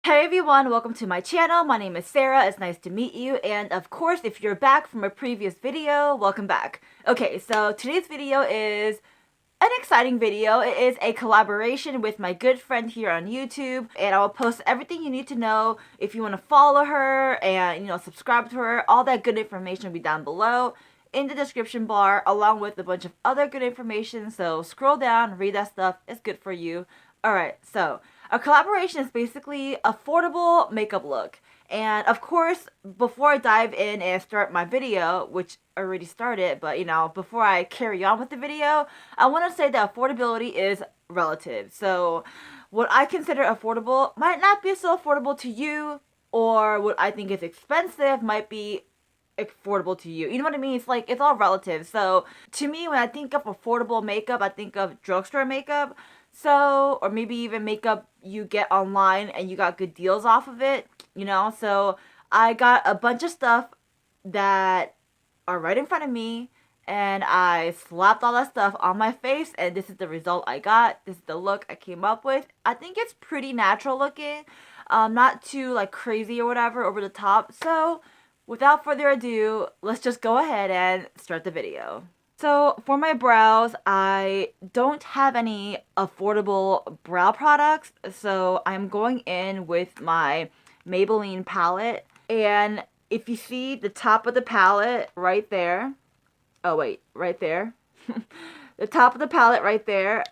Hey everyone, welcome to my channel. My name is Sarah. It's nice to meet you. And of course, if you're back from a previous video, welcome back. Okay, so today's video is an exciting video. It is a collaboration with my good friend here on YouTube, and I will post everything you need to know if you want to follow her and, subscribe to her. All that good information will be down below in the description bar, along with a bunch of other good information. So scroll down, read that stuff. It's good for you. Alright, so a collaboration is basically affordable makeup look. And of course, before I dive in and start my video, which already started, but before I carry on with the video, I want to say that affordability is relative. So what I consider affordable might not be so affordable to you, or what I think is expensive might be affordable to you. You know what I mean? It's like, it's all relative. So to me, when I think of affordable makeup, I think of drugstore makeup. So, or maybe even makeup you get online and you got good deals off of it, So I got a bunch of stuff that are right in front of me, and I slapped all that stuff on my face, and this is the result I got. This is the look I came up with. I think it's pretty natural looking, not too like crazy or whatever over the top. So without further ado, let's just go ahead and start the video. So for my brows, I don't have any affordable brow products, so I'm going in with my Maybelline palette. And if you see the top of the palette right there, oh wait, right there, the top of the palette right there,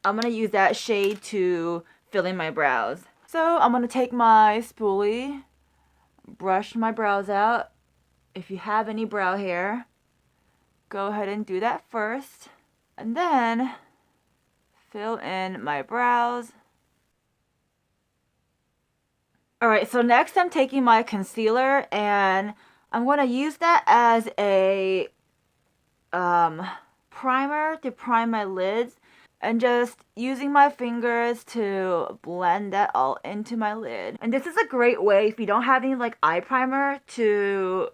I'm going to use that shade to fill in my brows. So I'm going to take my spoolie, brush my brows out. If you have any brow hair, go ahead and do that first, and then fill in my brows. Alright, so next I'm taking my concealer, and I'm going to use that as a primer to prime my lids, and just using my fingers to blend that all into my lid. And this is a great way if you don't have any like eye primer to,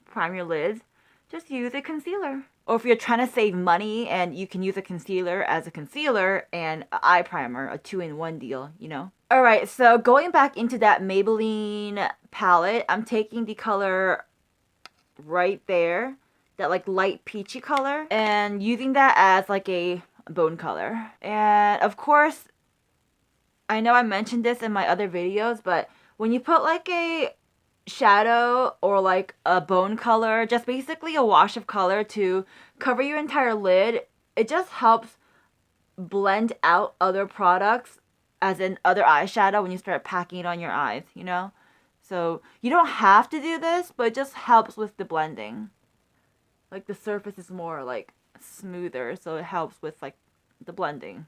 prime your lids. Just use a concealer. Or if you're trying to save money and you can use a concealer as a concealer and an eye primer, a 2-in-1 deal, Alright, so going back into that Maybelline palette, I'm taking the color right there, that like light peachy color, and using that as like a bone color. And of course, I know I mentioned this in my other videos, but when you put like a shadow or like a bone color, just basically a wash of color to cover your entire lid, it just helps blend out other products, as in other eyeshadow, when you start packing it on your eyes, So you don't have to do this, but it just helps with the blending. Like the surface is more like smoother, so it helps with like the blending,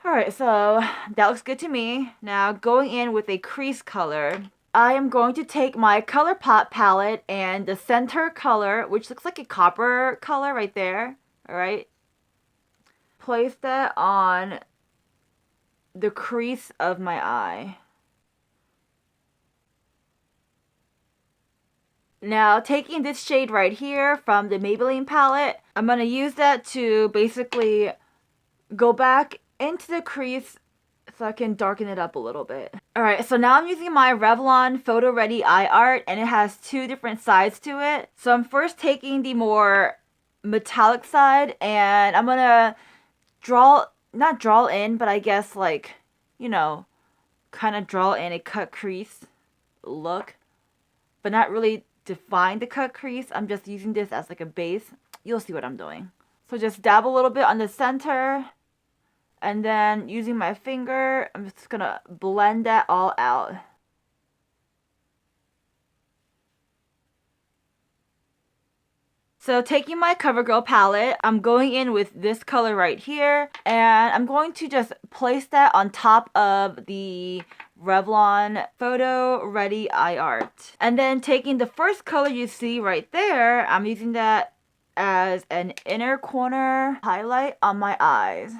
Alright, so that looks good to me. Now going in with a crease color, I am going to take my ColourPop palette and the center color, which looks like a copper color right there, alright? Place that on the crease of my eye. Now taking this shade right here from the Maybelline palette, I'm going to use that to basically go back into the crease so I can darken it up a little bit. Alright, so now I'm using my Revlon Photo Ready Eye Art, and it has two different sides to it. So I'm first taking the more metallic side, and I'm gonna not draw in, but I guess like, kind of draw in a cut crease look, but not really define the cut crease. I'm just using this as like a base. You'll see what I'm doing. So just dab a little bit on the center, and then using my finger, I'm just gonna blend that all out. So taking my CoverGirl palette, I'm going in with this color right here, and I'm going to just place that on top of the Revlon Photo Ready Eye Art. And then taking the first color you see right there, I'm using that as an inner corner highlight on my eyes.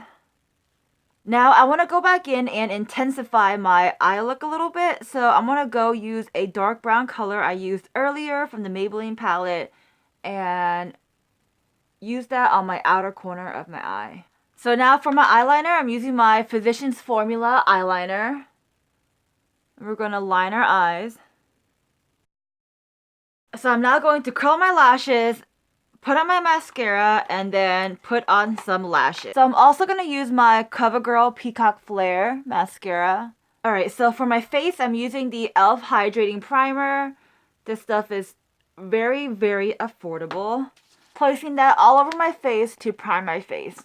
Now I want to go back in and intensify my eye look a little bit, so I'm going to go use a dark brown color I used earlier from the Maybelline palette and use that on my outer corner of my eye. So now for my eyeliner, I'm using my Physicians Formula eyeliner. We're going to line our eyes. So I'm now going to curl my lashes, put on my mascara, and then put on some lashes. So I'm also going to use my CoverGirl Peacock Flare mascara. Alright, so for my face, I'm using the e.l.f. Hydrating Primer. This stuff is very, very affordable. Placing that all over my face to prime my face.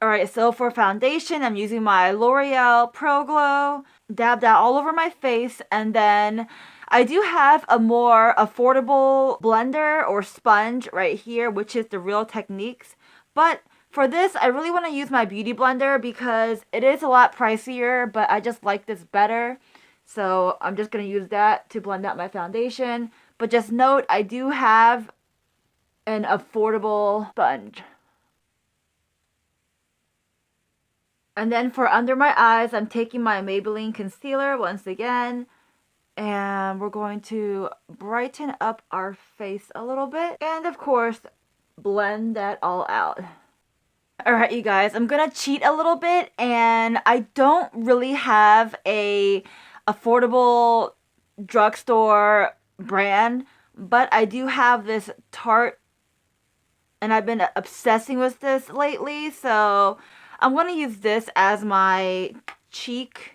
Alright, so for foundation, I'm using my L'Oreal Pro Glow. Dab that all over my face, and then I do have a more affordable blender or sponge right here, which is the Real Techniques. But for this, I really want to use my beauty blender because it is a lot pricier, but I just like this better. So I'm just going to use that to blend out my foundation. But just note, I do have an affordable sponge. And then for under my eyes, I'm taking my Maybelline concealer once again. And we're going to brighten up our face a little bit. And of course, blend that all out. Alright, you guys, I'm gonna cheat a little bit. And I don't really have a affordable drugstore brand. But I do have this Tarte. And I've been obsessing with this lately. So I'm going to use this as my cheek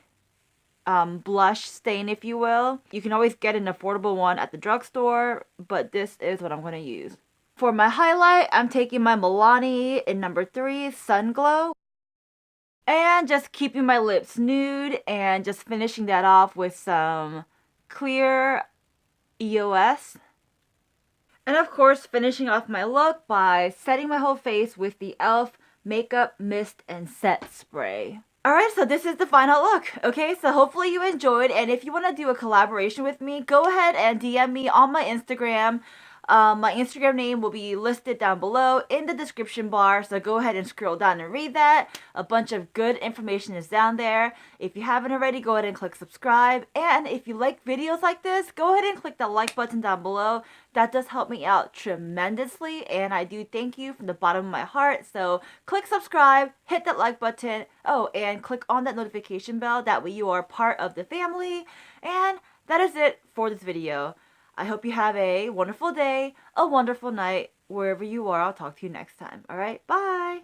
blush stain, if you will. You can always get an affordable one at the drugstore, but this is what I'm going to use. For my highlight, I'm taking my Milani in number 3, Sun Glow. And just keeping my lips nude and just finishing that off with some clear EOS. And of course, finishing off my look by setting my whole face with the e.l.f. Makeup Mist and Set Spray. Alright, so this is the final look. Okay, so hopefully you enjoyed. And if you want to do a collaboration with me, go ahead and DM me on my Instagram. My Instagram name will be listed down below in the description bar, so go ahead and scroll down and read that. A bunch of good information is down there. If you haven't already, go ahead and click subscribe. And if you like videos like this, go ahead and click the like button down below. That does help me out tremendously, and I do thank you from the bottom of my heart. So click subscribe, hit that like button, oh, and click on that notification bell. That way you are part of the family. And that is it for this video. I hope you have a wonderful day, a wonderful night, wherever you are. I'll talk to you next time. Alright, bye!